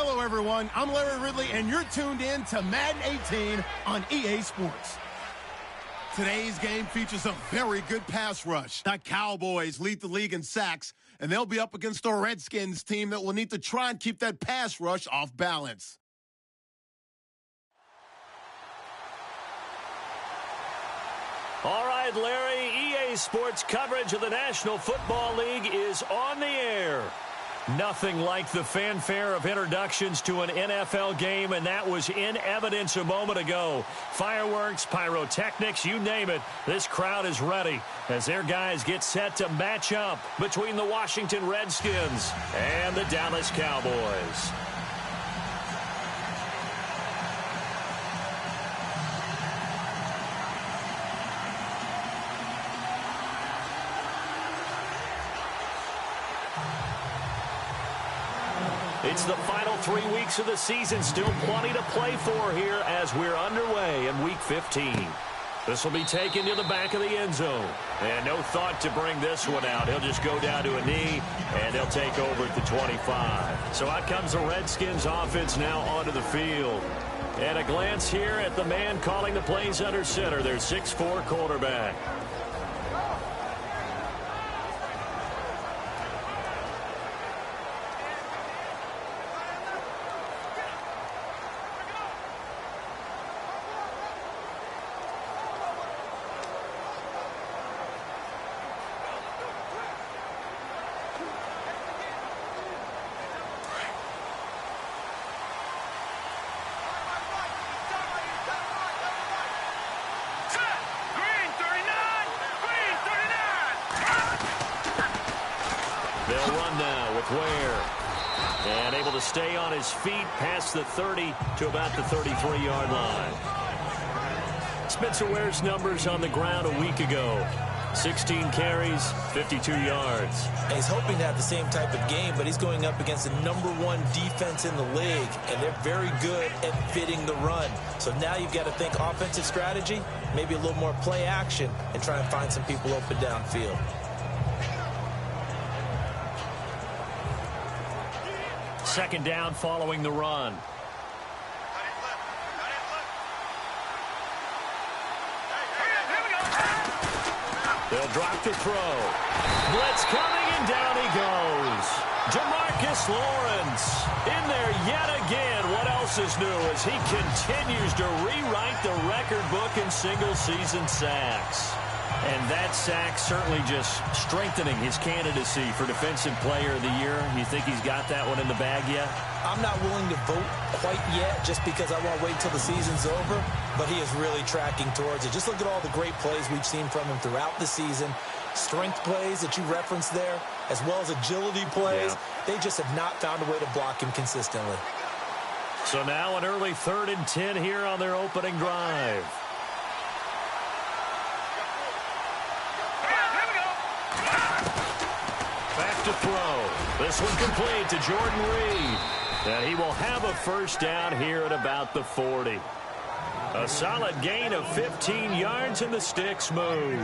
Hello, everyone. I'm Larry Ridley, and you're tuned in to Madden 18 on EA Sports. Today's game features a very good pass rush. The Cowboys lead the league in sacks, and they'll be up against a Redskins team that will need to try and keep that pass rush off balance. All right, Larry, EA Sports coverage of the National Football League is on the air. Nothing like the fanfare of introductions to an NFL game, and that was in evidence a moment ago. Fireworks, pyrotechnics, you name it, this crowd is ready as their guys get set to match up between the Washington Redskins and the Dallas Cowboys. It's the final 3 weeks of the season. Still plenty to play for here as we're underway in Week 15. This will be taken to the back of the end zone. And no thought to bring this one out. He'll just go down to a knee, and they'll take over at the 25. So out comes the Redskins offense now onto the field. And a glance here at the man calling the plays under center, their 6'4" quarterback. They'll run now with Ware. And able to stay on his feet past the 30 to about the 33-yard line. Spencer Ware's numbers on the ground a week ago. 16 carries, 52 yards. And he's hoping to have the same type of game, but he's going up against the #1 defense in the league, and they're very good at fitting the run. So now you've got to think offensive strategy, maybe a little more play action, and try and find some people open downfield. Second down following the run. They'll drop to throw. Blitz coming, and down he goes. Jamarcus Lawrence in there yet again. What else is new as he continues to rewrite the record book in single-season sacks. And that sack certainly just strengthening his candidacy for Defensive Player of the Year. You think he's got that one in the bag yet? I'm not willing to vote quite yet just because I want to wait until the season's over, but he is really tracking towards it. Just look at all the great plays we've seen from him throughout the season. Strength plays that you referenced there, as well as agility plays. Yeah. They just have not found a way to block him consistently. So now an early 3rd and 10 here on their opening drive. Back to throw. This one complete to Jordan Reed. And he will have a first down here at about the 40. A solid gain of 15 yards, and the sticks move.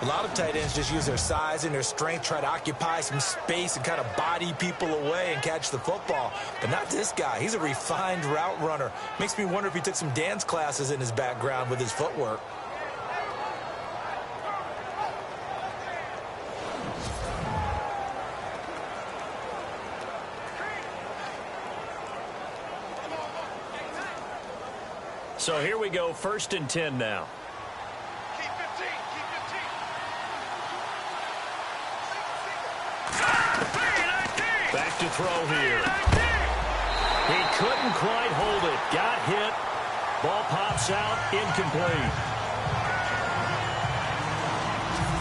A lot of tight ends just use their size and their strength, try to occupy some space and kind of body people away and catch the football. But not this guy. He's a refined route runner. Makes me wonder if he took some dance classes in his background with his footwork. So here we go, 1st and 10 now. Keep 15, keep 15. Back to throw here. He couldn't quite hold it. Got hit. Ball pops out, incomplete.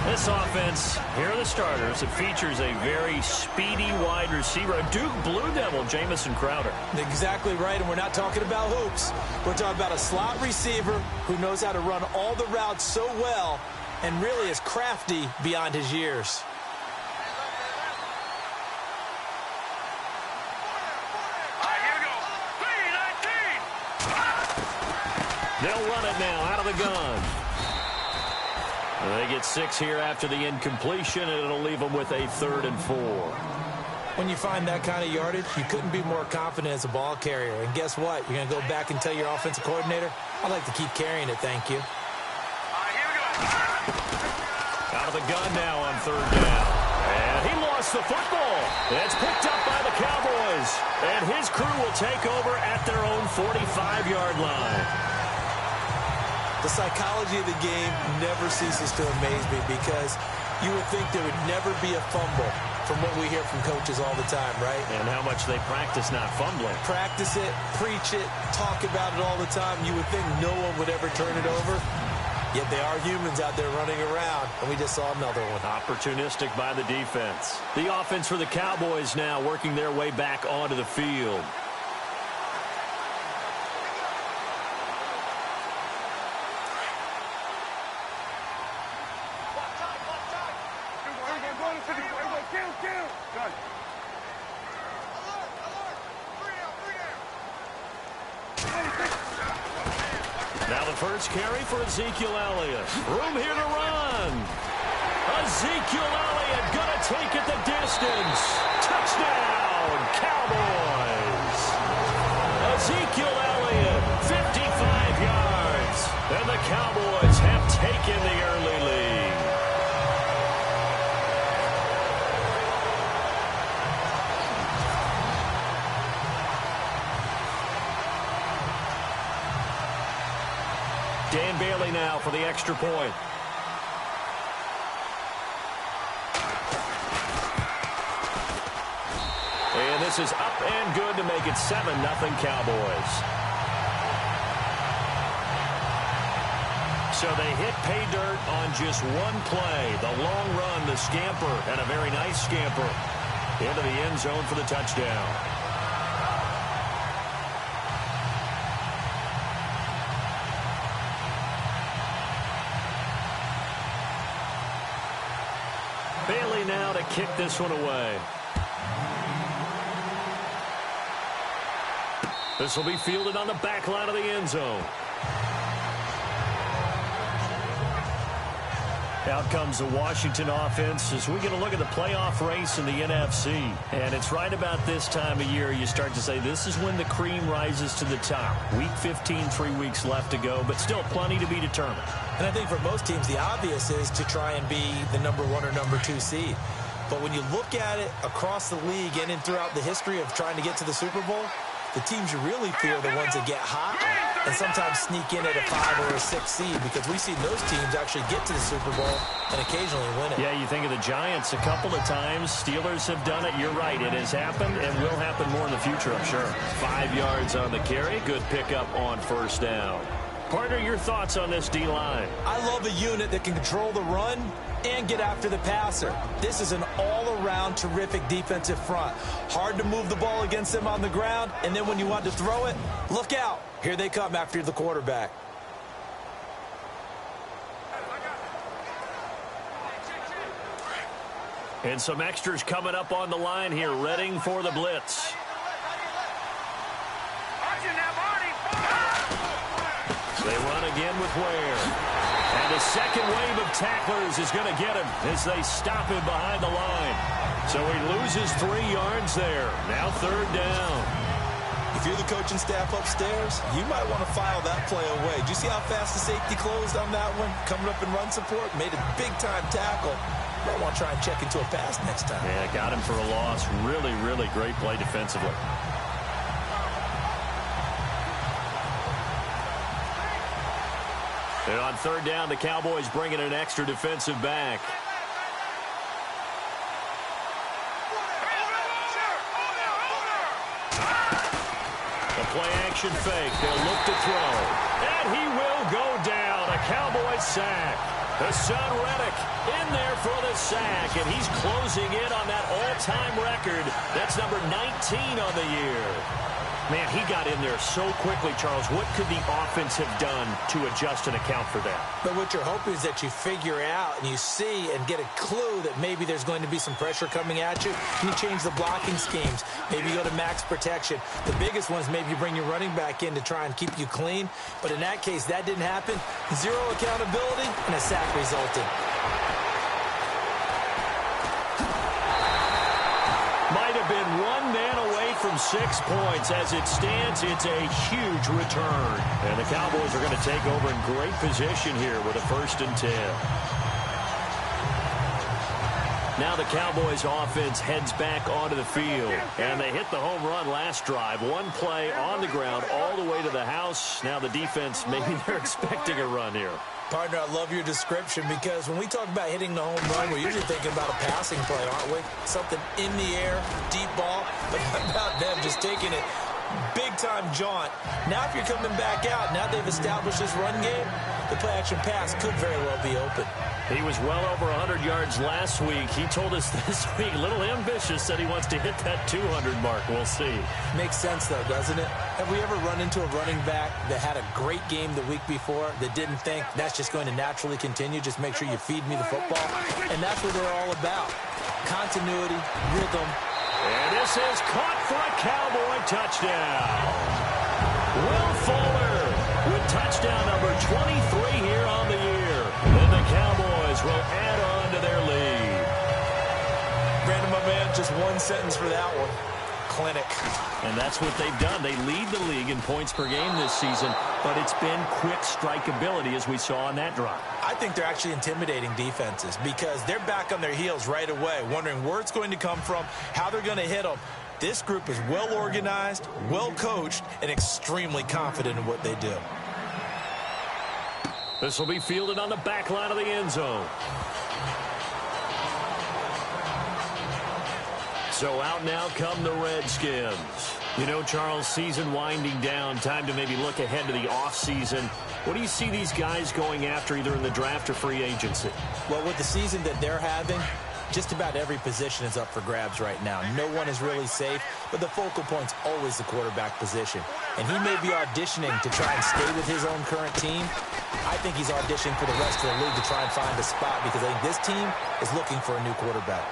This offense, here are the starters. It features a very speedy wide receiver, a Duke Blue Devil, Jamison Crowder. Exactly right, and we're not talking about hoops. We're talking about a slot receiver who knows how to run all the routes so well and really is crafty beyond his years. They'll run it now out of the gun. They get 6 here after the incompletion, and it'll leave them with a 3rd and 4. When you find that kind of yardage, you couldn't be more confident as a ball carrier. And guess what? You're going to go back and tell your offensive coordinator, I'd like to keep carrying it, thank you. Here we go. Out of the gun now on third down. And he lost the football. It's picked up by the Cowboys. And his crew will take over at their own 45-yard line. The psychology of the game never ceases to amaze me because you would think there would never be a fumble from what we hear from coaches all the time, right? And how much they practice not fumbling. Practice it, preach it, talk about it all the time. You would think no one would ever turn it over. Yet they are humans out there running around, and we just saw another one. Opportunistic by the defense. The offense for the Cowboys now working their way back onto the field. Now the first carry for Ezekiel Elliott. Room here to run. Ezekiel Elliott going to take it the distance. Touchdown, Cowboys. Ezekiel Elliott, 55 yards. And the Cowboys have taken the early lead. Dan Bailey now for the extra point. And this is up and good to make it 7-0 Cowboys. So they hit pay dirt on just one play. The long run, the scamper, and a very nice scamper into the end zone for the touchdown. Bailey now to kick this one away. This will be fielded on the back line of the end zone. Out comes the Washington offense as we get a look at the playoff race in the NFC. And it's right about this time of year you start to say this is when the cream rises to the top. Week 15, 3 weeks left to go, but still plenty to be determined. And I think for most teams, the obvious is to try and be the number 1 or number 2 seed. But when you look at it across the league and throughout the history of trying to get to the Super Bowl, the teams you really fear are the ones that get hot and sometimes sneak in at a 5 or a 6 seed because we've seen those teams actually get to the Super Bowl and occasionally win it. Yeah, you think of the Giants a couple of times. Steelers have done it. You're right. It has happened and will happen more in the future, I'm sure. 5 yards on the carry. Good pickup on first down. Partner, your thoughts on this D-line? I love a unit that can control the run and get after the passer. This is an all-around terrific defensive front. Hard to move the ball against them on the ground, and then when you want to throw it, look out. Here they come after the quarterback. And some extras coming up on the line here, readying for the blitz. They run again with Ware. And the second wave of tacklers is going to get him as they stop him behind the line. So he loses 3 yards there. Now third down. If you're the coaching staff upstairs, you might want to file that play away. Do you see how fast the safety closed on that one? Coming up in run support, made a big-time tackle. Might want to try and check into a pass next time. Yeah, got him for a loss. Really, really great play defensively. And on third down, the Cowboys bring in an extra defensive back. The play-action fake. They'll look to throw. And he will go down. A Cowboys sack. Hassan Reddick in there for the sack. And he's closing in on that all-time record. That's number 19 on the year. Man, he got in there so quickly, Charles. What could the offense have done to adjust and account for that? But what you're hoping is that you figure out and you see and get a clue that maybe there's going to be some pressure coming at you. And you change the blocking schemes. Maybe you go to max protection. The biggest one is maybe you bring your running back in to try and keep you clean. But in that case, that didn't happen. 0 accountability, and a sack resulted. Might have from 6 points. As it stands, it's a huge return. And the Cowboys are going to take over in great position here with a 1st and 10. Now the Cowboys offense heads back onto the field. And they hit the home run last drive. One play on the ground all the way to the house. Now the defense, maybe they're expecting a run here. Partner, I love your description because when we talk about hitting the home run, we're usually thinking about a passing play, aren't we? Something in the air, deep ball. But how about them just taking it big-time jaunt? Now if you're coming back out, now they've established this run game, the play-action pass could very well be open. He was well over 100 yards last week. He told us this week, a little ambitious, said he wants to hit that 200 mark. We'll see. Makes sense, though, doesn't it? Have we ever run into a running back that had a great game the week before that didn't think that's just going to naturally continue? Just make sure you feed me the football. And that's what they're all about. Continuity, rhythm. And this is caught for a Cowboy touchdown. Will Fuller with touchdown number 23 here on the year. And the Cowboys will add on to their lead. Brandon, my man, just one sentence for that one. Clinic. And that's what they've done. They lead the league in points per game this season, but it's been quick strikeability as we saw on that drive. I think they're actually intimidating defenses because they're back on their heels right away, wondering where it's going to come from, how they're going to hit them. This group is well organized, well coached, and extremely confident in what they do. This will be fielded on the back line of the end zone. So out now come the Redskins. You know, Charles, season winding down, time to maybe look ahead to the offseason. What do you see these guys going after either in the draft or free agency? Well, with the season that they're having, just about every position is up for grabs right now. No one is really safe, but the focal point's always the quarterback position. And he may be auditioning to try and stay with his own current team. I think he's auditioning for the rest of the league to try and find a spot because I think this team is looking for a new quarterback.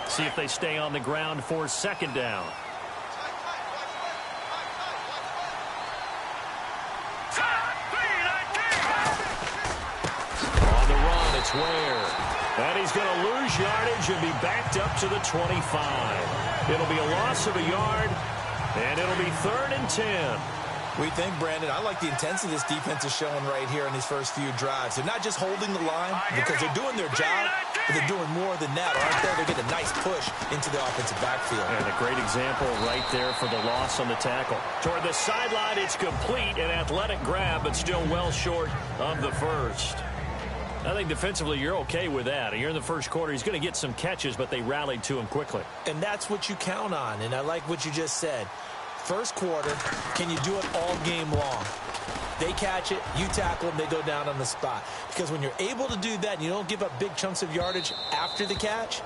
See if they stay on the ground for 2nd down. On the run, it's Ware. And he's going to lose yardage and be backed up to the 25. It'll be a loss of a yard, and it'll be 3rd and 10. We think, Brandon, I like the intensity this defense is showing right here in these first few drives. They're not just holding the line because they're doing their job, but they're doing more than that, aren't they? They're getting a nice push into the offensive backfield. And a great example right there for the loss on the tackle. Toward the sideline, it's complete, an athletic grab, but still well short of the first. I think defensively you're okay with that. You're in the first quarter. He's going to get some catches, but they rallied to him quickly. And that's what you count on, and I like what you just said. First quarter, can you do it all game long? They catch it, you tackle them, they go down on the spot. Because when you're able to do that and you don't give up big chunks of yardage after the catch,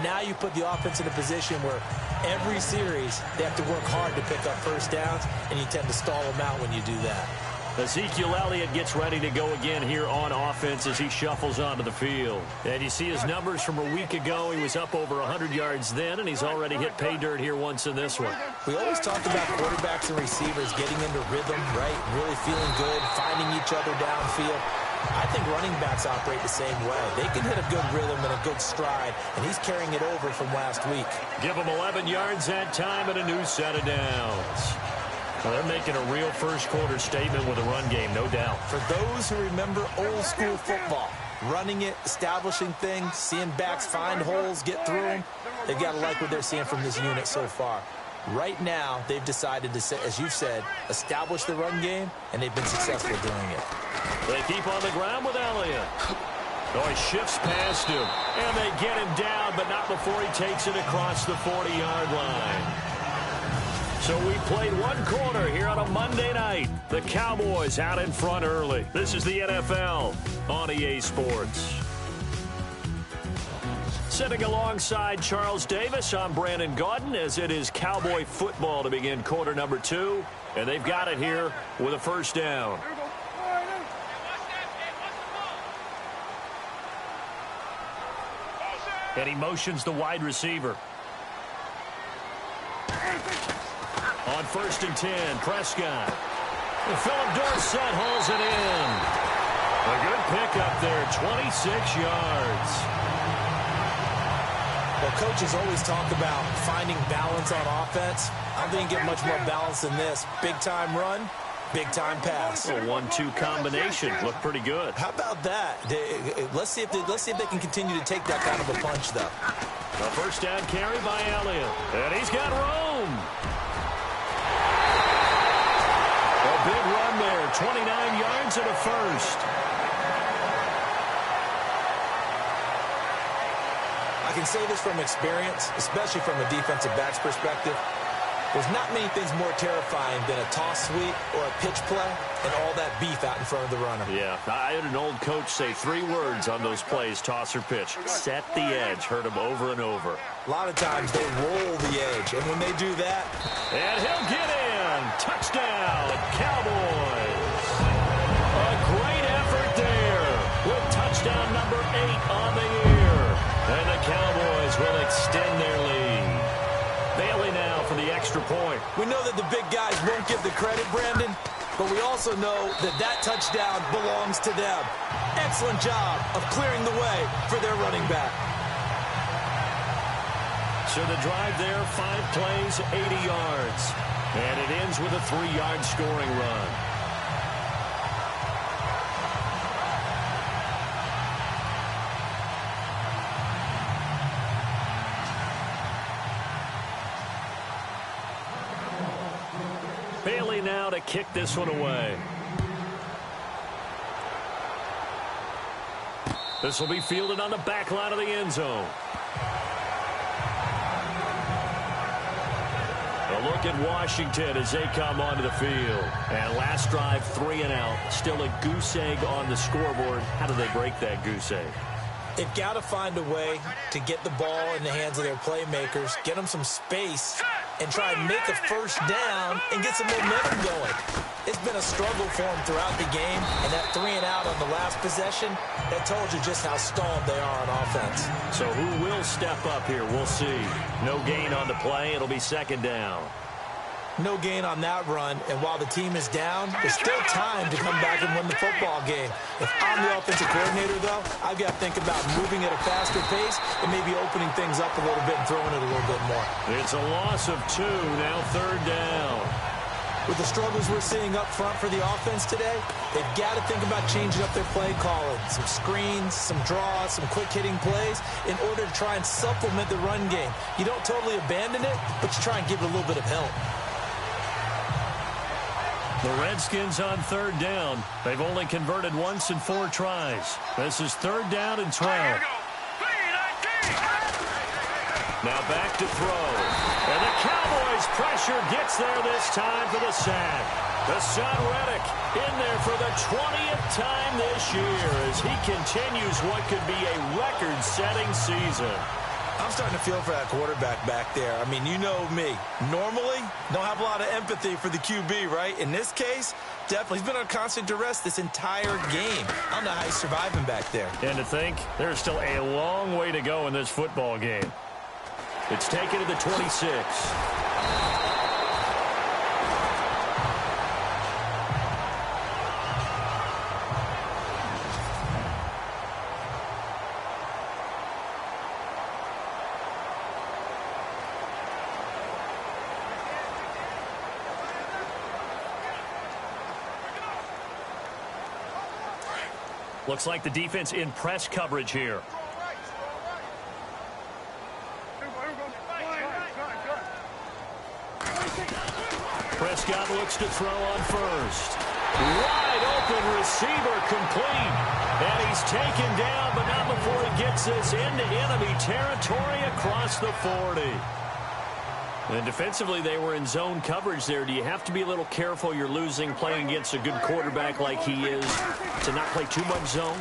now you put the offense in a position where every series they have to work hard to pick up first downs, and you tend to stall them out when you do that. Ezekiel Elliott gets ready to go again here on offense as he shuffles onto the field. And you see his numbers from a week ago. He was up over 100 yards then, and he's already hit pay dirt here once in this one. We always talk about quarterbacks and receivers getting into rhythm, right? Really feeling good, finding each other downfield. I think running backs operate the same way. They can hit a good rhythm and a good stride, and he's carrying it over from last week. Give him 11 yards that time and a new set of downs. Well, they're making a real first-quarter statement with a run game, no doubt. For those who remember old-school football, running it, establishing things, seeing backs find holes, get through them, they've got to like what they're seeing from this unit so far. Right now, they've decided to, as you've said, establish the run game, and they've been successful doing it. They keep on the ground with Elliott. Oh, he shifts past him, and they get him down, but not before he takes it across the 40-yard line. So we played one quarter here on a Monday night. The Cowboys out in front early. This is the NFL on EA Sports. Sitting alongside Charles Davis, I'm Brandon Gaudin, as it is Cowboy football to begin quarter number 2. And they've got it here with a first down. And he motions the wide receiver. On 1st and 10, Prescott. And Philip Dorsett hauls it in. A good pickup there, 26 yards. Well, coaches always talk about finding balance on offense. I don't think you get much more balance than this. Big-time run, big-time pass. A 1-2 combination. Looked pretty good. How about that? Let's see if they can continue to take that kind of a punch, though. A first down carry by Elliott. And he's got room. A big run there, 29 yards and a first. I can say this from experience, especially from a defensive back's perspective. There's not many things more terrifying than a toss sweep or a pitch play and all that beef out in front of the runner. Yeah, I had an old coach say 3 words on those plays, toss or pitch. Set the edge. Heard him over and over. A lot of times they roll the edge, and when they do that... And he'll get in. Touchdown, Cowboys. A great effort there with touchdown number 8 on the year. And the Cowboys will extend their lead. Bailey now for the extra point. We know that the big guys won't give the credit, Brandon, but we also know that that touchdown belongs to them. Excellent job of clearing the way for their running back. So the drive there, 5 plays, 80 yards. And it ends with a 3-yard scoring run. Bailey now to kick this one away. This will be fielded on the back line of the end zone. A look at Washington as they come onto the field. And last drive, 3 and out. Still a goose egg on the scoreboard. How do they break that goose egg? They've got to find a way to get the ball in the hands of their playmakers, get them some space, and try and make a first down and get some momentum going. It's been a struggle for them throughout the game, and that 3 and out on the last possession, that told you just how stalled they are on offense. So who will step up here? We'll see. No gain on the play. It'll be second down. No gain on that run, and while the team is down, there's still time to come back and win the football game. If I'm the offensive coordinator, though, I've got to think about moving at a faster pace and maybe opening things up a little bit and throwing it a little bit more. It's a loss of 2, now third down. With the struggles we're seeing up front for the offense today, they've got to think about changing up their play calling. Some screens, some draws, some quick-hitting plays in order to try and supplement the run game. You don't totally abandon it, but you try and give it a little bit of help. The Redskins on third down. They've only converted once in 4 tries. This is third down and 12. Now back to throw. And the Cowboys pressure gets there this time for the sack. The son Reddick in there for the 20th time this year as he continues what could be a record-setting season. I'm starting to feel for that quarterback back there. I mean, you know me. Normally, don't have a lot of empathy for the QB, right? In this case, definitely. He's been on constant duress this entire game. I don't know how he's surviving back there. And to think, there's still a long way to go in this football game. It's taken to the 26. Looks like the defense in press coverage here. Prescott looks to throw on first. Wide open receiver complete. And he's taken down, but not before he gets this into enemy territory across the 40. And defensively, they were in zone coverage there. Do you have to be a little careful you're losing playing against a good quarterback like he is to not play too much zone?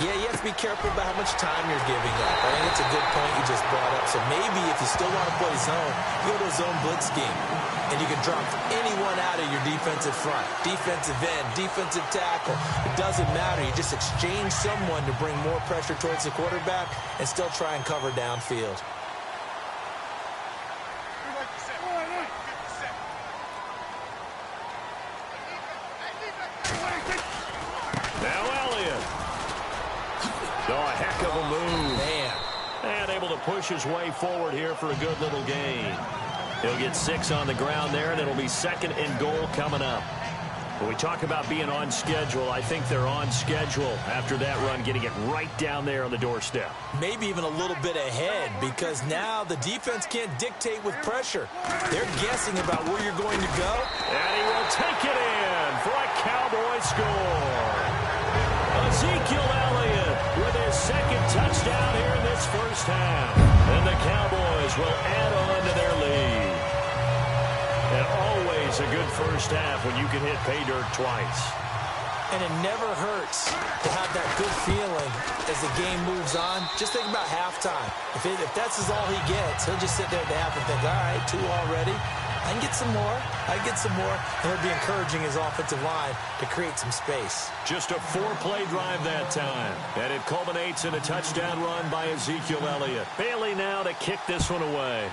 Yeah, you have to be careful about how much time you're giving up. I think it's a good point you just brought up. So maybe if you still want to play zone, go to a zone blitz scheme. And you can drop anyone out of your defensive front. Defensive end, defensive tackle. It doesn't matter. You just exchange someone to bring more pressure towards the quarterback and still try and cover downfield. Now Elliott. heck of a move. Man. And able to push his way forward here for a good little gain. He'll get 6 on the ground there, and it'll be 2nd and goal coming up. When we talk about being on schedule, I think they're on schedule after that run, getting it right down there on the doorstep. Maybe even a little bit ahead, because now the defense can't dictate with pressure. They're guessing about where you're going to go. And he will take it in for a Cowboy score. Ezekiel Elliott with his 2nd touchdown here in this first half. And the Cowboys will add on to their lead. And always a good first half when you can hit pay dirt twice. And it never hurts to have that good feeling as the game moves on. Just think about halftime. If that's all he gets, he'll just sit there at the half and think, all right, 2 already. I can get some more. I can get some more. And he'll be encouraging his offensive line to create some space. Just a 4-play drive that time. And it culminates in a touchdown run by Ezekiel Elliott. Bailey now to kick this one away.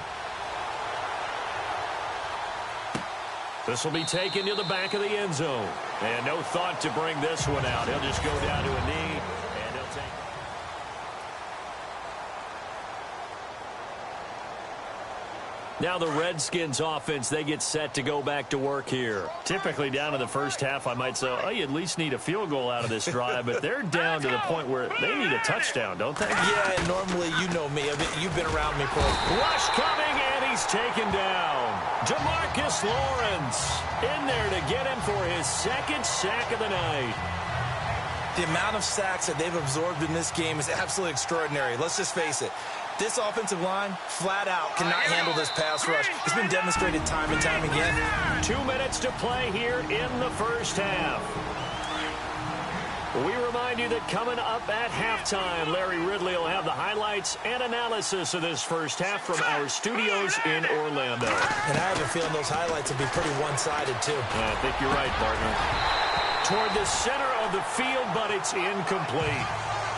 This will be taken to the back of the end zone. And no thought to bring this one out. He'll just go down to a knee, and he'll take it. Now the Redskins offense, they get set to go back to work here. Typically down in the first half, I might say, oh, you at least need a field goal out of this drive, but they're down to the point where they need a touchdown, don't they? Yeah, and normally, you know me. You've been around me, Paul. Rush coming, and he's taken down. Demarcus Lawrence in there to get him for his 2nd sack of the night. The amount of sacks that they've absorbed in this game is absolutely extraordinary. Let's just face it. This offensive line, flat out, cannot handle this pass rush. It's been demonstrated time and time again. 2 minutes to play here in the first half. We remind you that coming up at halftime, Larry Ridley will have the highlights and analysis of this first half from our studios in Orlando. And I have a feeling those highlights will be pretty one-sided, too. I think you're right, partner. Toward the center of the field, but it's incomplete.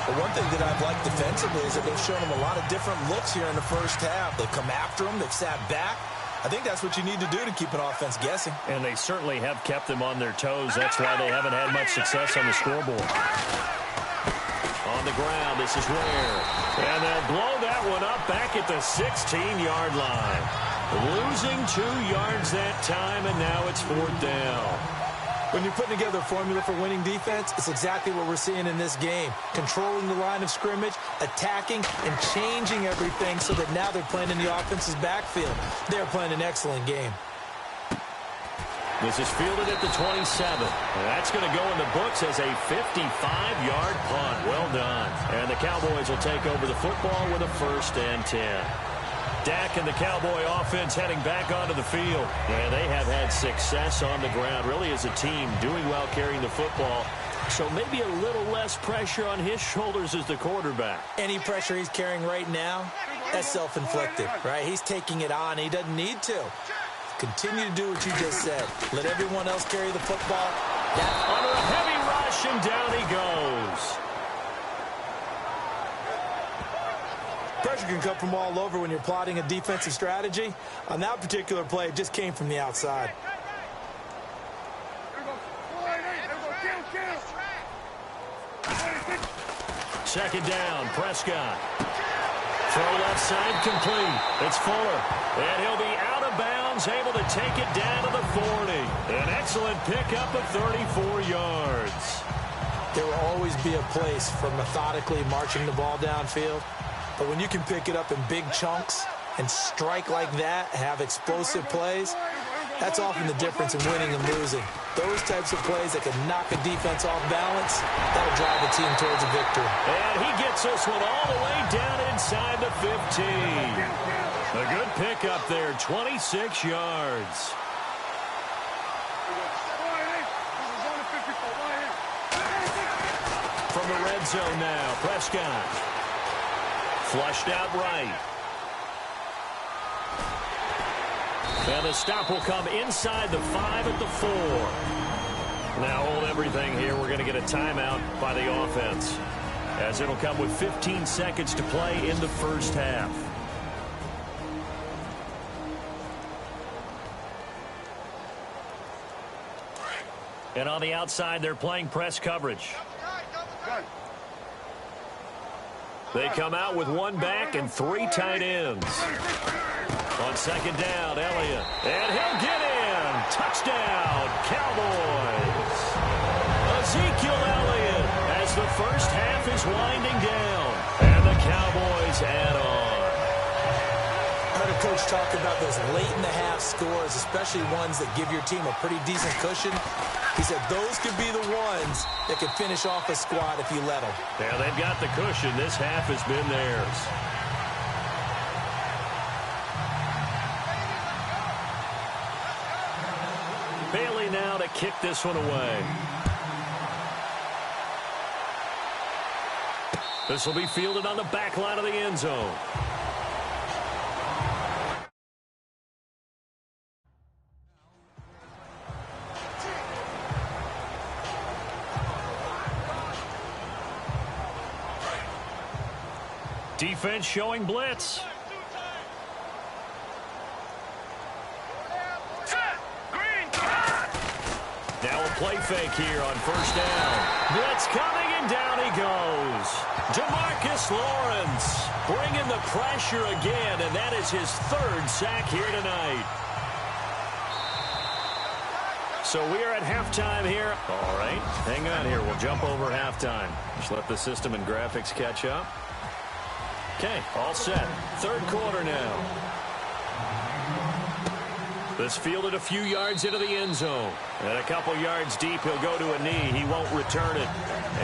But one thing that I've liked defensively is that they've shown them a lot of different looks here in the first half. They've come after them. They've sat back. I think that's what you need to do to keep an offense guessing. And they certainly have kept them on their toes. That's why they haven't had much success on the scoreboard. On the ground, this is Ware. And they'll blow that one up back at the 16-yard line. Losing 2 yards that time, and now it's 4th down. When you're putting together a formula for winning defense, it's exactly what we're seeing in this game. Controlling the line of scrimmage, attacking, and changing everything so that now they're playing in the offense's backfield. They're playing an excellent game. This is fielded at the 27. And that's going to go in the books as a 55-yard punt. Well done. And the Cowboys will take over the football with a 1st and 10. Dak and the Cowboy offense heading back onto the field. And they have had success on the ground, really as a team, doing well carrying the football. So maybe a little less pressure on his shoulders as the quarterback. Any pressure he's carrying right now, that's self-inflicted, right? He's taking it on. He doesn't need to. Continue to do what you just said. Let everyone else carry the football. Under a heavy rush, and down he goes. Pressure can come from all over when you're plotting a defensive strategy. On that particular play, it just came from the outside. Second down, Prescott. Throw left side complete. It's Fuller. And he'll be out of bounds, able to take it down to the 40. An excellent pickup of 34 yards. There will always be a place for methodically marching the ball downfield. But when you can pick it up in big chunks and strike like that, have explosive plays, that's often the difference in winning and losing. Those types of plays that can knock a defense off balance, that'll drive a team towards a victory. And he gets this one all the way down inside the 15. A good pickup there, 26 yards. From the red zone now, Prescott. Flushed out right. And the stop will come inside the 5 at the 4. Now hold everything here. We're going to get a timeout by the offense, as it'll come with 15 seconds to play in the first half. And on the outside, they're playing press coverage. They come out with one back and three tight ends. On second down, Elliott. And he'll get in. Touchdown, Cowboys. Ezekiel Elliott as the first half is winding down. And the Cowboys add on. I heard a coach talk about those late-in-the-half scores, especially ones that give your team a pretty decent cushion. He said those could be the ones that could finish off a squad if you let them. Yeah, they've got the cushion. This half has been theirs. Bailey now to kick this one away. This will be fielded on the back line of the end zone. Defense showing blitz. Now a play fake here on first down. Blitz coming, and down he goes. Demarcus Lawrence bringing the pressure again, and that is his third sack here tonight. So we are at halftime here. All right, hang on here. We'll jump over halftime. Just let the system and graphics catch up. Okay, all set. Third quarter now. This fielded a few yards into the end zone. And a couple yards deep, he'll go to a knee. He won't return it.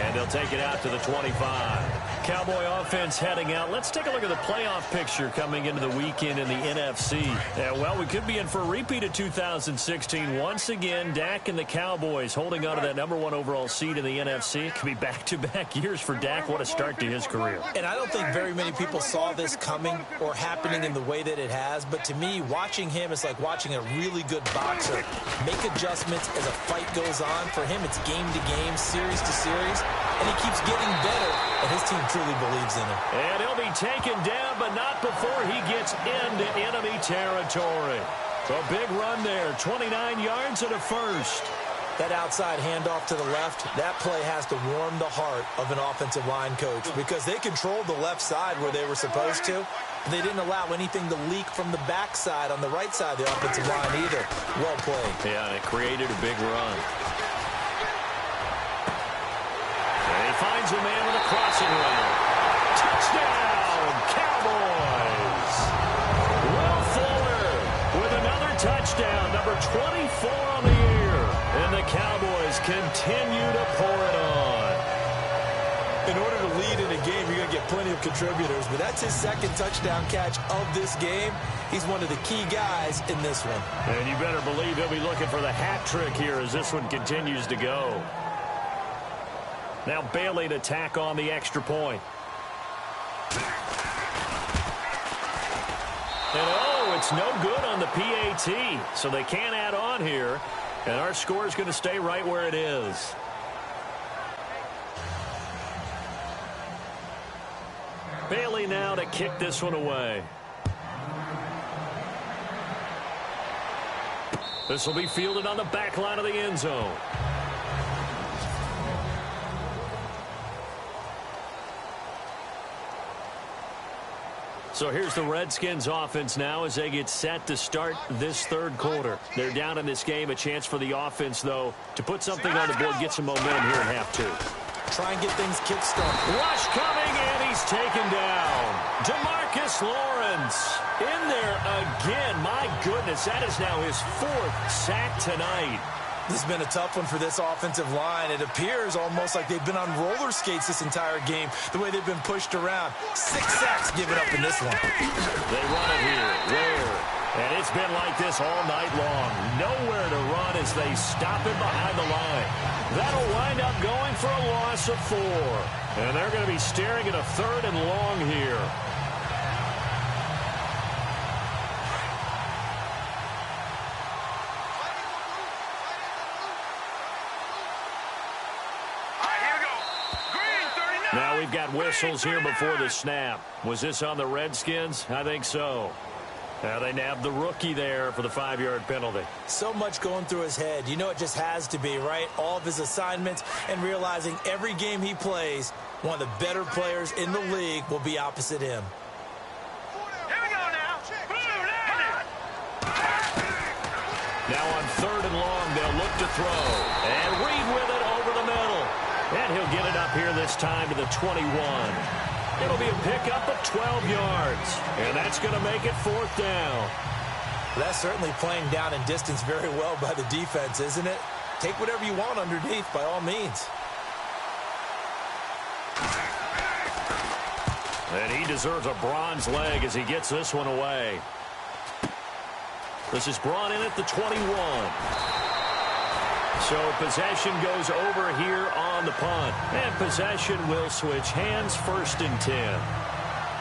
And he'll take it out to the 25. Cowboy offense heading out. Let's take a look at the playoff picture coming into the weekend in the NFC. Yeah, well, we could be in for a repeat of 2016. Once again, Dak and the Cowboys holding on to that #1 overall seed in the NFC. It could be back-to-back years for Dak. What a start to his career. And I don't think very many people saw this coming or happening in the way that it has. But to me, watching him is like watching a really good boxer make adjustments as a fight goes on. For him, it's game to game, series to series, and he keeps getting better, and his team truly believes in him. And he'll be taken down, but not before he gets into enemy territory. A big run there, 29 yards and a first. That outside handoff to the left, that play has to warm the heart of an offensive line coach because they controlled the left side where they were supposed to. They didn't allow anything to leak from the backside on the right side of the offensive line either. Well played. Yeah, and it created a big run. And he finds a man with a crossing route. Touchdown, Cowboys! Will Fuller with another touchdown, number 24 on the year. And the Cowboys continue to pour it on. In order to lead in a game, you're going to get plenty of contributors, but that's his second touchdown catch of this game. He's one of the key guys in this one. And you better believe he'll be looking for the hat trick here as this one continues to go. Now Bailey to tack on the extra point. And oh, it's no good on the PAT, so they can't add on here. And our score is going to stay right where it is. Bailey now to kick this one away. This will be fielded on the back line of the end zone. So here's the Redskins offense now as they get set to start this third quarter. They're down in this game. A chance for the offense, though, to put something on the board, get some momentum here in half two. Try and get things kick-started. Rush coming, and he's taken down. Demarcus Lawrence in there again. My goodness, that is now his fourth sack tonight. This has been a tough one for this offensive line. It appears almost like they've been on roller skates this entire game, the way they've been pushed around. 6 sacks given up in this one. They run it here. Where? And it's been like this all night long. Nowhere to run as they stop it behind the line. That'll wind up going for a loss of 4. And they're going to be staring at a 3rd and long here. Now we've got whistles here before the snap. Was this on the Redskins? I think so. Now they nabbed the rookie there for the 5-yard penalty. So much going through his head. You know it just has to be, right? All of his assignments and realizing every game he plays, One of the better players in the league will be opposite him. Here we go now. Now on 3rd and long, they'll look to throw. And Reed with it over the middle. And he'll get it up here this time to the 21. It'll be a pickup of 12 yards. And that's going to make it 4th down. That's certainly playing down in distance very well by the defense, isn't it? Take whatever you want underneath, by all means. And he deserves a bronze leg as he gets this one away. This is brought in at the 21. So possession goes over here on the punt. And possession will switch hands, 1st and 10.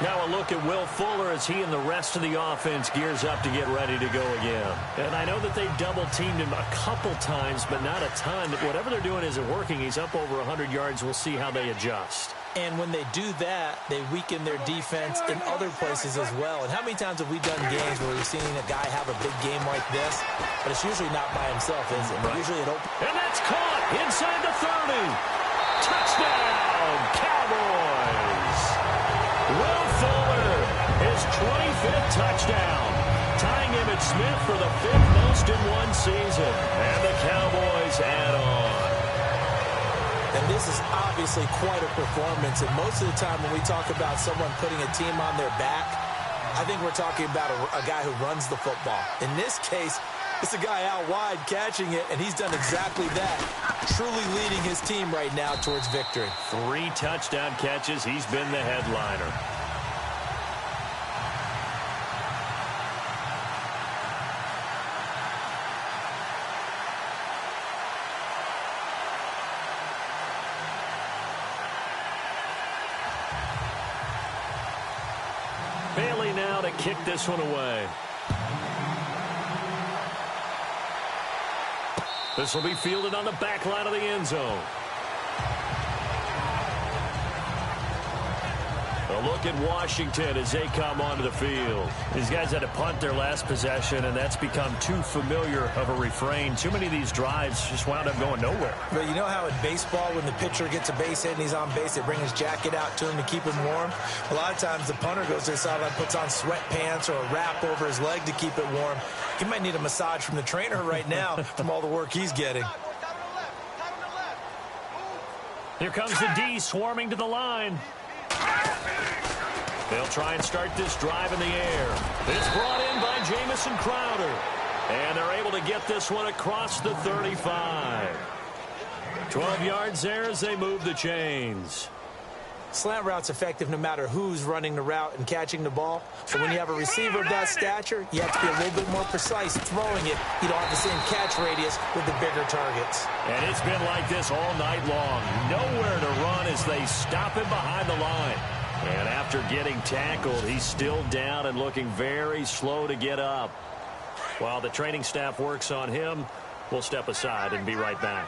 Now a look at Will Fuller as he and the rest of the offense gears up to get ready to go again. And I know that they've double-teamed him a couple times, but not a ton. Whatever they're doing isn't working. He's up over 100 yards. We'll see how they adjust. And when they do that, they weaken their defense in other places as well. And how many times have we done games where we've seen a guy have a big game like this, but it's usually not by himself, is it? Right. Usually it opens. And that's caught inside the 30. Touchdown, Cowboys. Will Fuller, his 25th touchdown, tying Emmitt Smith for the 5th most in one season. And the Cowboys add on. And this is obviously quite a performance. And most of the time when we talk about someone putting a team on their back, I think we're talking about a guy who runs the football. In this case, it's a guy out wide catching it, and he's done exactly that, truly leading his team right now towards victory. 3 touchdown catches. He's been the headliner. Bailey now to kick this one away. This will be fielded on the back line of the end zone. A look at Washington as they come onto the field. These guys had to punt their last possession, and that's become too familiar of a refrain. Too many of these drives just wound up going nowhere. But you know how in baseball, when the pitcher gets a base hit and he's on base, they bring his jacket out to him to keep him warm? A lot of times the punter goes to the sideline, puts on sweatpants or a wrap over his leg to keep it warm. He might need a massage from the trainer right now from all the work he's getting. Here comes the D swarming to the line. They'll try and start this drive in the air. It's brought in by Jamison Crowder. And they're able to get this one across the 35. 12 yards there as they move the chains. Slant route's effective no matter who's running the route and catching the ball. So when you have a receiver of that stature, you have to be a little bit more precise throwing it. You don't have the same catch radius with the bigger targets. And it's been like this all night long. Nowhere to run as they stop him behind the line. And after getting tackled, he's still down and looking very slow to get up. While the training staff works on him, we'll step aside and be right back.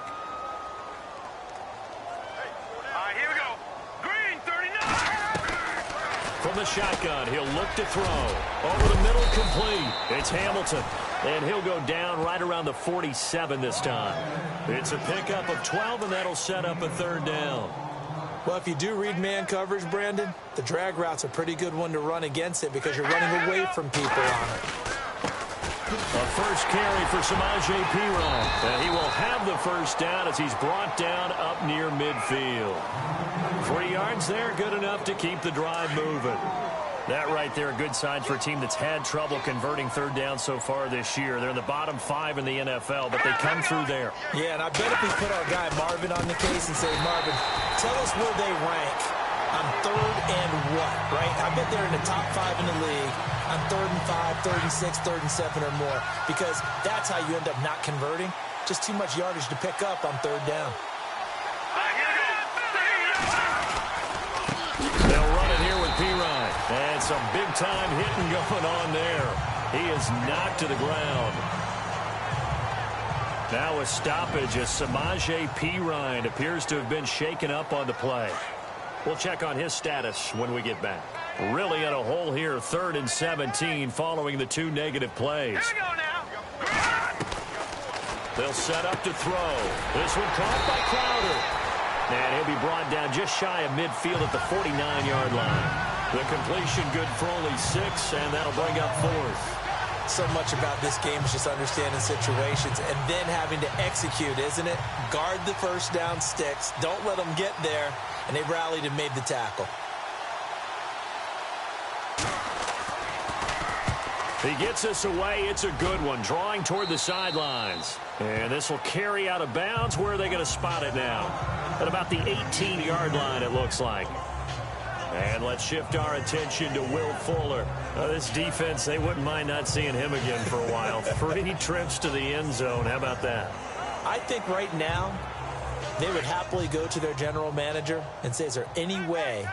Here we go. Green, 39. From the shotgun, he'll look to throw. Over the middle, complete. It's Hamilton. And he'll go down right around the 47 this time. It's a pickup of 12, and that'll set up a 3rd down. Well, if you do read man coverage, Brandon, the drag route's a pretty good one to run against it because you're running away from people on it. A first carry for Samaje Perine. And he will have the 1st down as he's brought down up near midfield. 3 yards there, good enough to keep the drive moving. That right there, a good sign for a team that's had trouble converting 3rd down so far this year. They're in the bottom 5 in the NFL, but they come through there. Yeah, and I bet if we put our guy Marvin on the case and say, Marvin, tell us where they rank on 3rd and what, right? I bet they're in the top 5 in the league on 3rd and 5, 3rd and 6, 3rd and 7 or more, because that's how you end up not converting. Just too much yardage to pick up on 3rd down. They'll run it here with Perine. And some big-time hitting going on there. He is knocked to the ground. Now a stoppage as Samaje Perine appears to have been shaken up on the play. We'll check on his status when we get back. Really in a hole here, 3rd and 17 following the 2 negative plays. Here we go now. They'll set up to throw. This one caught by Crowder. And he'll be brought down just shy of midfield at the 49-yard line. The completion good for only 6, and that'll bring up 4th. So much about this game is just understanding situations and then having to execute, isn't it? Guard the first down sticks. Don't let them get there. And they rallied and made the tackle. He gets us away. It's a good one, drawing toward the sidelines. And this will carry out of bounds. Where are they going to spot it now? At about the 18-yard line, it looks like. And let's shift our attention to Will Fuller. This defense, they wouldn't mind not seeing him again for a while. 3 trips to the end zone. How about that? I think right now they would happily go to their general manager and say, is there any way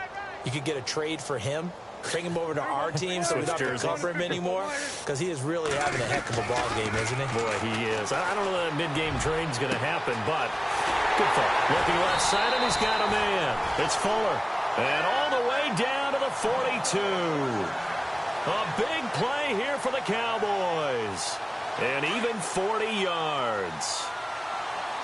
you could get a trade for him? Bring him over to our team so we don't have to cover him anymore? Because he is really having a heck of a ball game, isn't he? Boy, he is. I don't know that mid-game trade's going to happen, but good thought. Looking left side, and he's got a man. It's Fuller. And all the way down to the 42. A big play here for the Cowboys. And even 40 yards.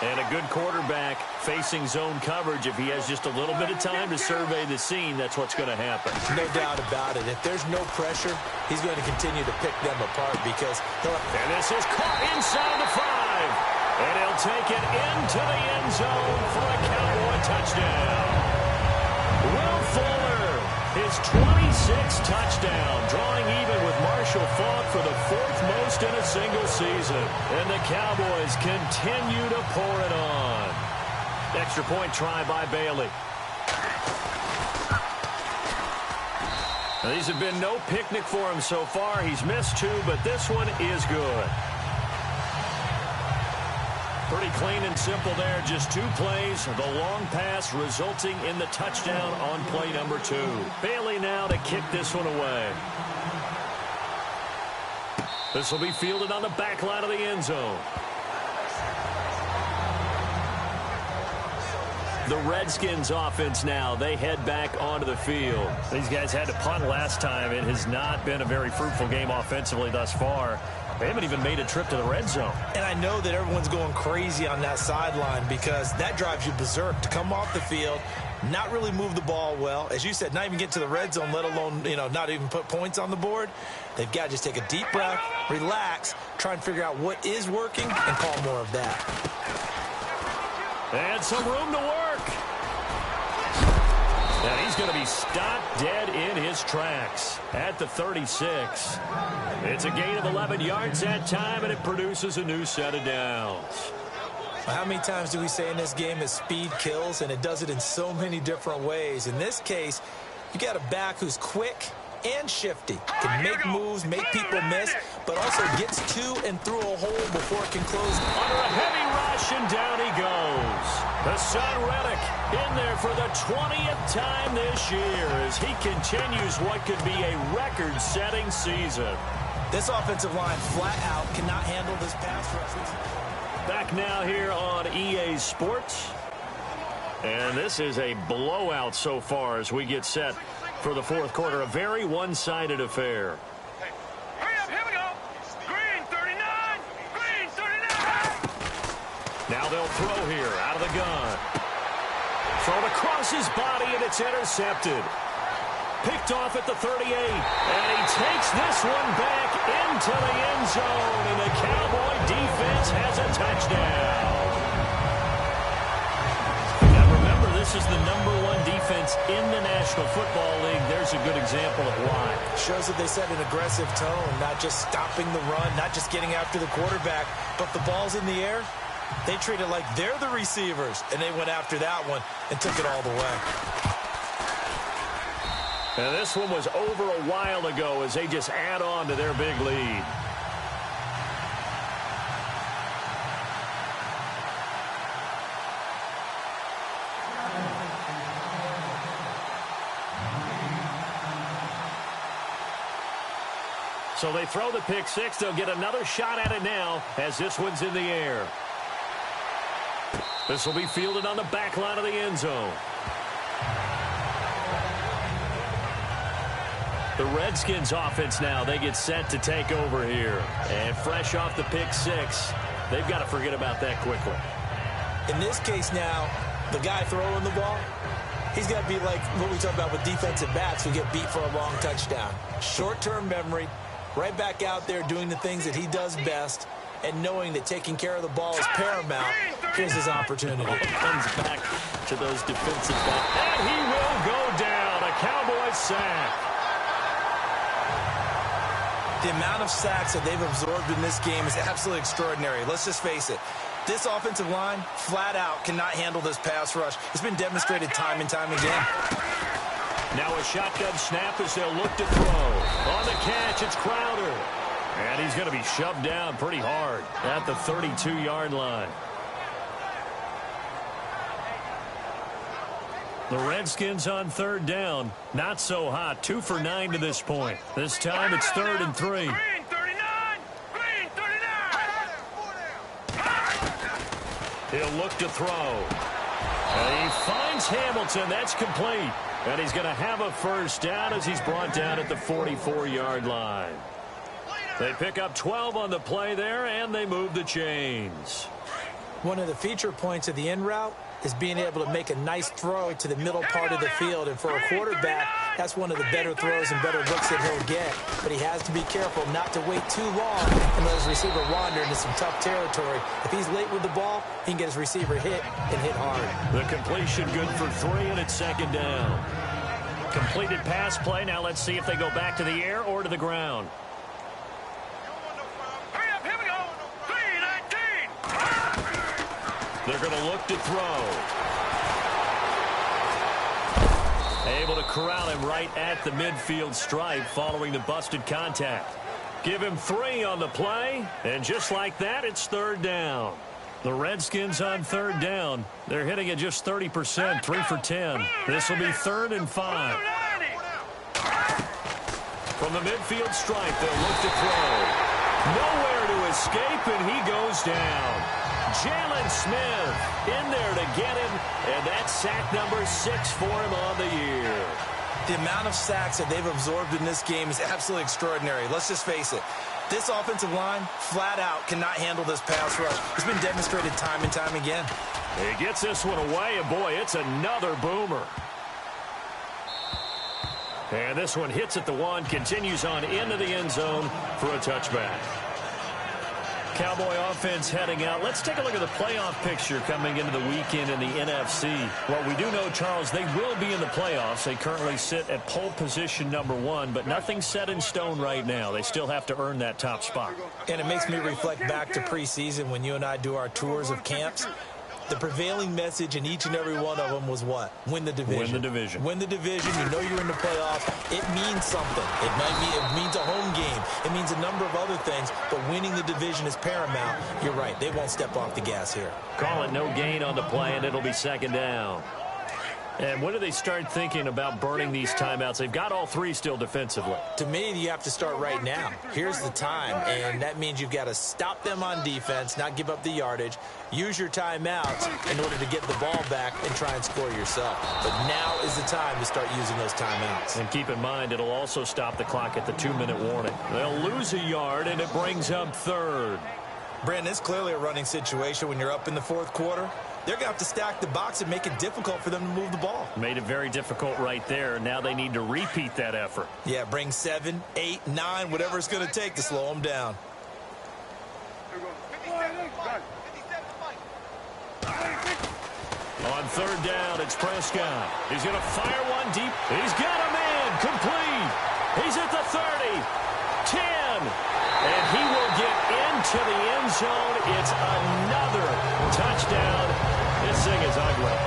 And a good quarterback facing zone coverage. If he has just a little bit of time to survey the scene, that's what's going to happen. No doubt about it. If there's no pressure, he's going to continue to pick them apart because he'll... And this is caught inside the 5. And he'll take it into the end zone for a Cowboy touchdown. Will Fuller, his 26th touchdown, drawing even with Marshall Faulk for the 4th most in a single season. And the Cowboys continue to pour it on. Extra point try by Bailey. Now, these have been no picnic for him so far. He's missed 2, but this one is good. Pretty clean and simple there. Just 2 plays. The long pass resulting in the touchdown on play number 2. Bailey now to kick this one away. This will be fielded on the back line of the end zone. The Redskins offense now, they head back onto the field. These guys had to punt last time. It has not been a very fruitful game offensively thus far. They haven't even made a trip to the red zone. And I know that everyone's going crazy on that sideline because that drives you berserk to come off the field, not really move the ball well. As you said, not even get to the red zone, let alone, not even put points on the board. They've got to just take a deep breath, relax, try and figure out what is working, and call more of that. And some room to work. And he's going to be stopped dead in his tracks at the 36. It's a gain of 11 yards that time, and it produces a new set of downs. How many times do we say in this game that speed kills, and it does it in so many different ways? In this case, you got a back who's quick and shifty, can make moves, make people miss, but also gets to and through a hole before it can close. Under a heavy rush, and down he goes. Hassan Reddick in there for the 20th time this year as he continues what could be a record-setting season. This offensive line flat out cannot handle this pass rush. Back now here on EA Sports. And this is a blowout so far as we get set for the 4th quarter. A very one-sided affair. Hurry up, here we go. Green 39, green 39. Now they'll throw here out of the gun. Thrown across his body, and it's intercepted. Picked off at the 38, and he takes this one back into the end zone, and the Cowboy defense has a touchdown. Now remember, this is the #1 defense in the National Football League. There's a good example of why. Shows that they set an aggressive tone, not just stopping the run, not just getting after the quarterback, but the ball's in the air. They treat it like they're the receivers, and they went after that one and took it all the way. And this one was over a while ago as they just add on to their big lead. So they throw the pick 6. They'll get another shot at it now as this one's in the air. This will be fielded on the back line of the end zone. The Redskins offense now, they get set to take over here. And fresh off the pick 6, they've got to forget about that quickly. In this case now, The guy throwing the ball, he's got to be like what we talk about with defensive backs who get beat for a long touchdown. Short-term memory, right back out there doing the things that he does best, and knowing that taking care of the ball is paramount. Here's his opportunity. Comes back to those defensive backs. And he will go down. A Cowboys sack. The amount of sacks that they've absorbed in this game is absolutely extraordinary. Let's just face it. This offensive line, flat out, cannot handle this pass rush. It's been demonstrated time and time again. Now a shotgun snap as they'll look to throw. On the catch, it's Crowder. And he's going to be shoved down pretty hard at the 32-yard line. The Redskins on third down. Not so hot. 2 for 9 to this point. This time it's 3rd and 3. Green 39! Green 39! He'll look to throw. And he finds Hamilton. That's complete. And he's going to have a first down as he's brought down at the 44-yard line. They pick up 12 on the play there, and they move the chains. One of the feature points of the in route is being able to make a nice throw to the middle part of the field. And for a quarterback, that's one of the better throws and better looks that he'll get. But he has to be careful not to wait too long and let his receiver wander into some tough territory. If he's late with the ball, he can get his receiver hit and hit hard. The completion good for 3, and it's 2nd down. Completed pass play. Now let's see if they go back to the air or to the ground. They're going to look to throw. Able to corral him right at the midfield stripe following the busted contact. Give him 3 on the play, and just like that, it's 3rd down. The Redskins on 3rd down. They're hitting at just 30%, 3 for 10. This will be 3rd and 5. From the midfield stripe, they'll look to throw. Nowhere to escape, and he goes down. Jalen Smith in there to get him, and that's sack number 6 for him on the year. The amount of sacks that they've absorbed in this game is absolutely extraordinary. Let's just face it. This offensive line, flat out, cannot handle this pass rush. It's been demonstrated time and time again. He gets this one away, and boy, it's another boomer. And this one hits at the 1, continues on into the end zone for a touchback. Cowboy offense heading out. Let's take a look at the playoff picture coming into the weekend in the NFC. Well, we do know, Charles, they will be in the playoffs. They currently sit at pole position number 1, but nothing's set in stone right now. They still have to earn that top spot. And it makes me reflect back to preseason when you and I do our tours of camps. The prevailing message in each and every one of them was what? Win the division. Win the division. Win the division. You know you're in the playoffs. It means something. It means a home game. It means a number of other things, but winning the division is paramount. You're right. They won't step off the gas here. Call it no gain on the play, and it'll be 2nd down. And when do they start thinking about burning these timeouts? They've got all 3 still defensively. To me, you have to start right now. Here's the time, and that means you've got to stop them on defense, not give up the yardage, use your timeouts in order to get the ball back and try and score yourself. But now is the time to start using those timeouts. And keep in mind, it'll also stop the clock at the 2-minute warning. They'll lose a yard, and it brings up 3rd. Brandon, it's clearly a running situation when you're up in the 4th quarter. They're going to have to stack the box and make it difficult for them to move the ball. Made it very difficult right there. Now they need to repeat that effort. Yeah, bring 7, 8, 9, whatever it's going to take to slow them down. On 3rd down, it's Prescott. He's going to fire one deep. He's got a man. Complete. He's at the 30, 10. And he will get into the end zone. It's another touchdown. This thing is ugly.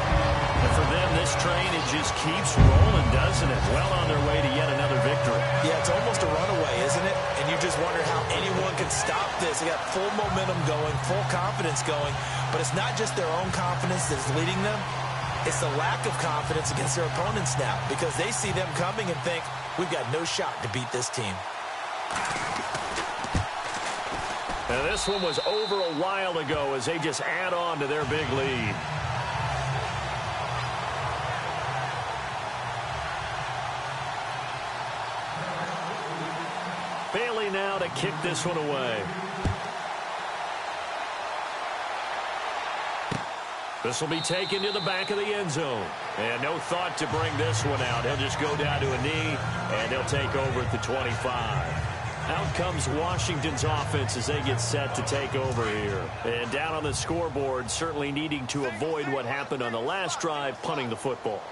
And for them, this train, it just keeps rolling, doesn't it? Well on their way to yet another victory. Yeah, it's almost a runaway, isn't it? And you just wonder how anyone can stop this. They got full momentum going, full confidence going. But it's not just their own confidence that's leading them. It's the lack of confidence against their opponents now, because they see them coming and think, we've got no shot to beat this team. And this one was over a while ago as they just add on to their big lead. Bailey now to kick this one away. This will be taken to the back of the end zone. And no thought to bring this one out. He'll just go down to a knee, and he'll take over at the 25. Out comes Washington's offense as they get set to take over here. And down on the scoreboard, certainly needing to avoid what happened on the last drive, punting the football.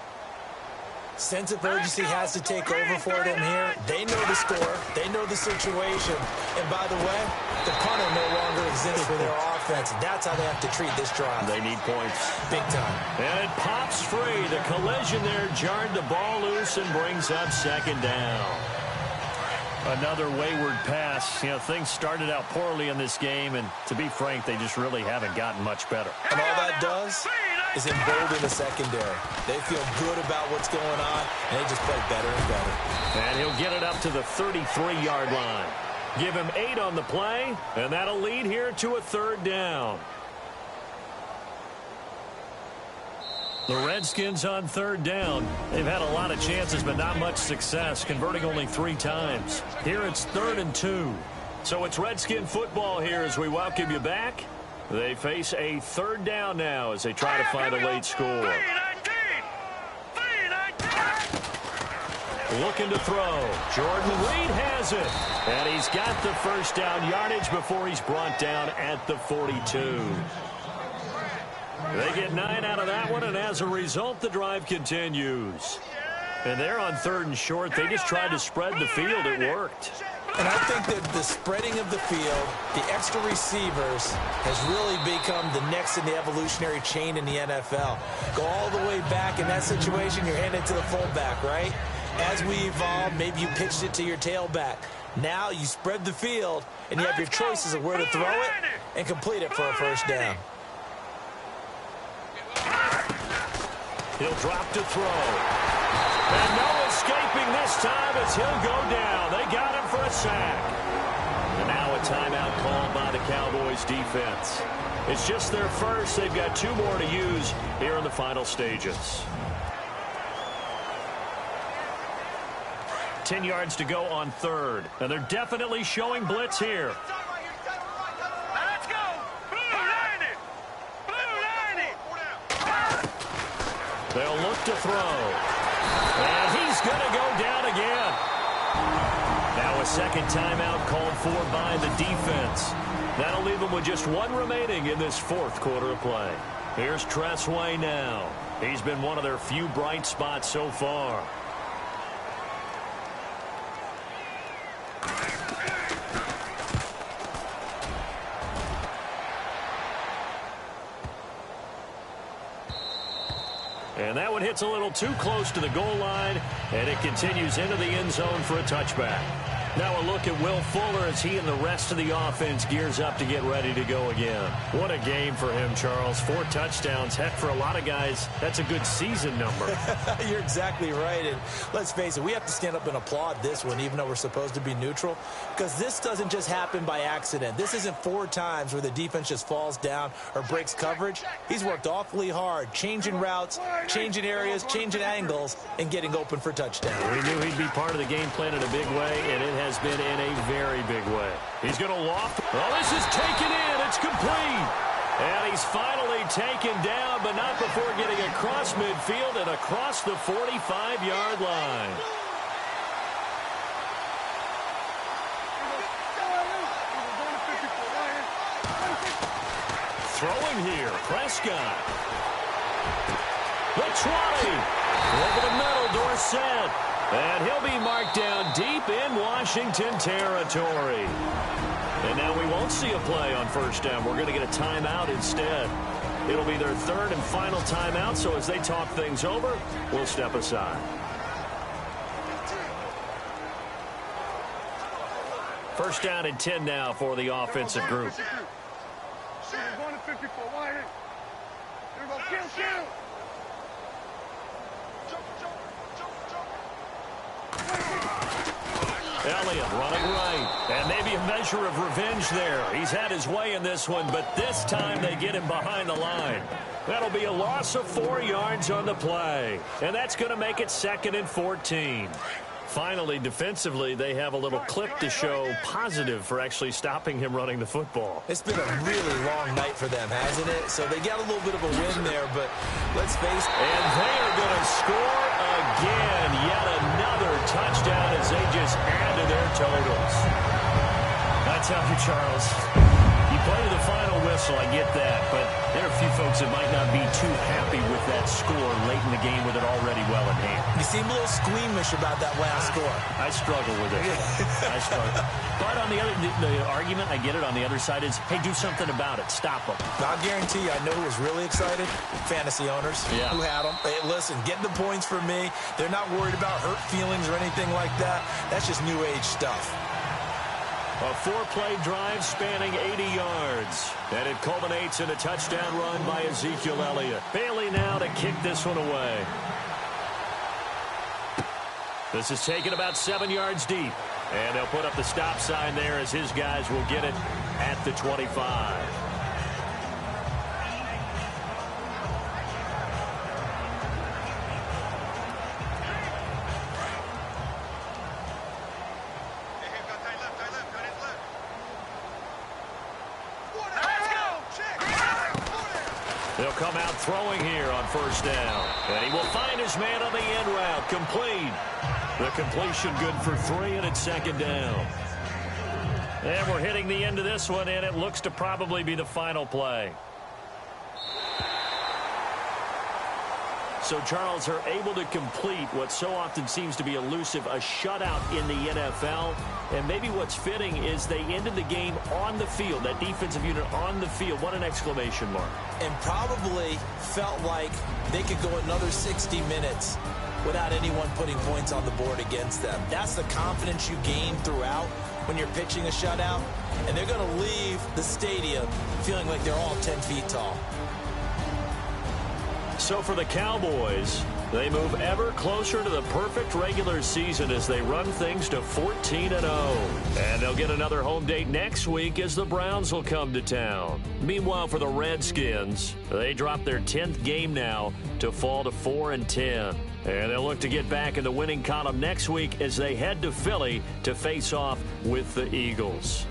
Sense of urgency has to take over for them here. They know the score. They know the situation. And by the way, the punter no longer exists for their offense. That's how they have to treat this drive. They need points. Big time. And it pops free. The collision there jarred the ball loose and brings up second down. Another wayward pass. You know, things started out poorly in this game, and to be frank, they just really haven't gotten much better. And all that does is embolden the secondary. They feel good about what's going on, and they just play better and better. And he'll get it up to the 33-yard line. Give him 8 on the play, and that'll lead here to a third down. The Redskins on third down. They've had a lot of chances, but not much success, converting only 3 times. Here it's 3rd and 2. So it's Redskin football here as we welcome you back. They face a third down now as they try to find a late score. Looking to throw. Jordan Reed has it. And he's got the first down yardage before he's brought down at the 42. They get 9 out of that one, and as a result, the drive continues. And they're on 3rd and short. They just tried to spread the field. It worked. And I think that the spreading of the field, the extra receivers, has really become the next in the evolutionary chain in the NFL. Go all the way back in that situation, you're handed to the fullback, right? As we evolve, maybe you pitched it to your tailback. Now you spread the field, and you have your choices of where to throw it and complete it for a first down. He'll drop to throw. And no escaping this time as he'll go down. They got him for a sack. And now a timeout called by the Cowboys defense. It's just their first. They've got 2 more to use here in the final stages. 10 yards to go on 3rd. And they're definitely showing blitz here. Let's go. Blue line it. They'll look to throw. And he's going to go down again. Now a second timeout called for by the defense. That'll leave them with just 1 remaining in this 4th quarter of play. Here's Tressway now. He's been one of their few bright spots so far. And that one hits a little too close to the goal line, and it continues into the end zone for a touchback. Now a look at Will Fuller as he and the rest of the offense gears up to get ready to go again. What a game for him, Charles. 4 touchdowns. Heck, for a lot of guys, that's a good season number. You're exactly right. And let's face it, we have to stand up and applaud this one, even though we're supposed to be neutral, because this doesn't just happen by accident. This isn't 4 times where the defense just falls down or breaks coverage. He's worked awfully hard, changing routes, changing areas, changing angles, and getting open for touchdown. We knew he'd be part of the game plan in a big way, and it has been in a very big way. He's going to loft. Oh, this is taken in. It's complete. And he's finally taken down, but not before getting across midfield and across the 45-yard line. Throwing here, Prescott. The 20. Over the middle, Dorsett. And he'll be marked down deep in Washington territory. And now we won't see a play on first down. We're going to get a timeout instead. It'll be their 3rd and final timeout, so as they talk things over, we'll step aside. First down and 10 now for the offensive group. Elliott running right. And maybe a measure of revenge there. He's had his way in this one, but this time they get him behind the line. That'll be a loss of 4 yards on the play. And that's going to make it 2nd and 14. Finally, defensively, they have a little clip to show positive for actually stopping him running the football. It's been a really long night for them, hasn't it? So they got a little bit of a win there, but let's face it. And they are going to score again. Yet another touchdown as they just add to their totals. I tell you, Charles, you play to the final whistle, I get that, but there are a few folks that might not be too happy with that score late in the game with it already well in hand. You seem a little squeamish about that last score. I struggle with it. I struggle. But on the argument, I get it, on the other side is, hey, do something about it. Stop them. I'll guarantee you, I know who was really excited? Fantasy owners who had them. Hey, listen, get the points for me. They're not worried about hurt feelings or anything like that. That's just new age stuff. A 4-play drive spanning 80 yards. And it culminates in a touchdown run by Ezekiel Elliott. Bailey now to kick this one away. This is taken about 7 yards deep. And they'll put up the stop sign there as his guys will get it at the 25. They'll come out throwing here on first down. And he will find his man on the end route. Complete. The completion good for 3, and it's second down. And we're hitting the end of this one, and it looks to probably be the final play. So Charles are able to complete what so often seems to be elusive, a shutout in the NFL. And maybe what's fitting is they ended the game on the field, that defensive unit on the field. What an exclamation mark. And probably felt like they could go another 60 minutes without anyone putting points on the board against them. That's the confidence you gain throughout when you're pitching a shutout. And they're going to leave the stadium feeling like they're all 10 feet tall. So for the Cowboys, they move ever closer to the perfect regular season as they run things to 14-0. And they'll get another home date next week as the Browns will come to town. Meanwhile, for the Redskins, they drop their 10th game now to fall to 4-10. And they'll look to get back in the winning column next week as they head to Philly to face off with the Eagles.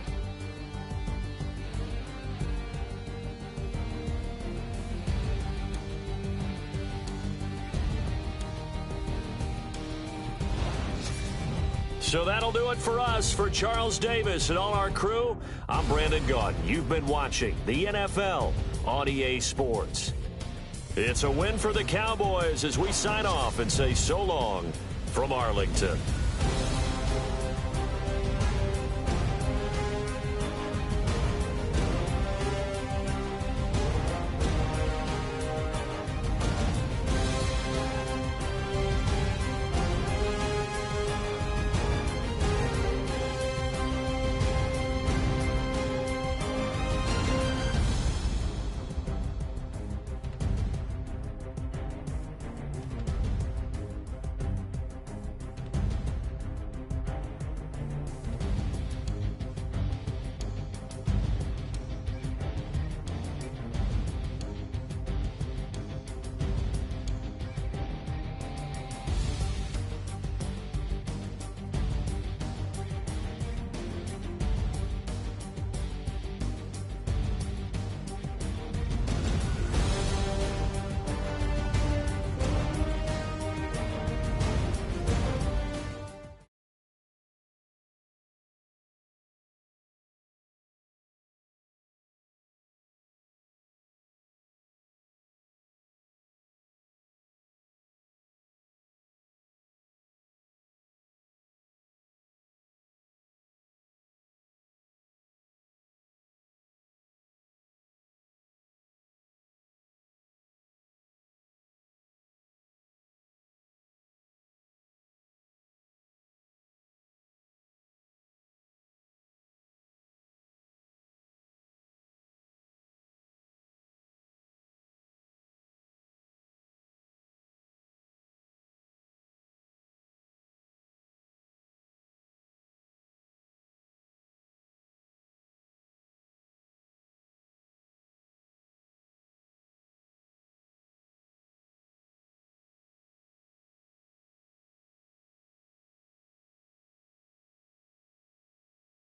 So that'll do it for us. For Charles Davis and all our crew, I'm Brandon Gaudin. You've been watching the NFL on EA Sports. It's a win for the Cowboys as we sign off and say so long from Arlington.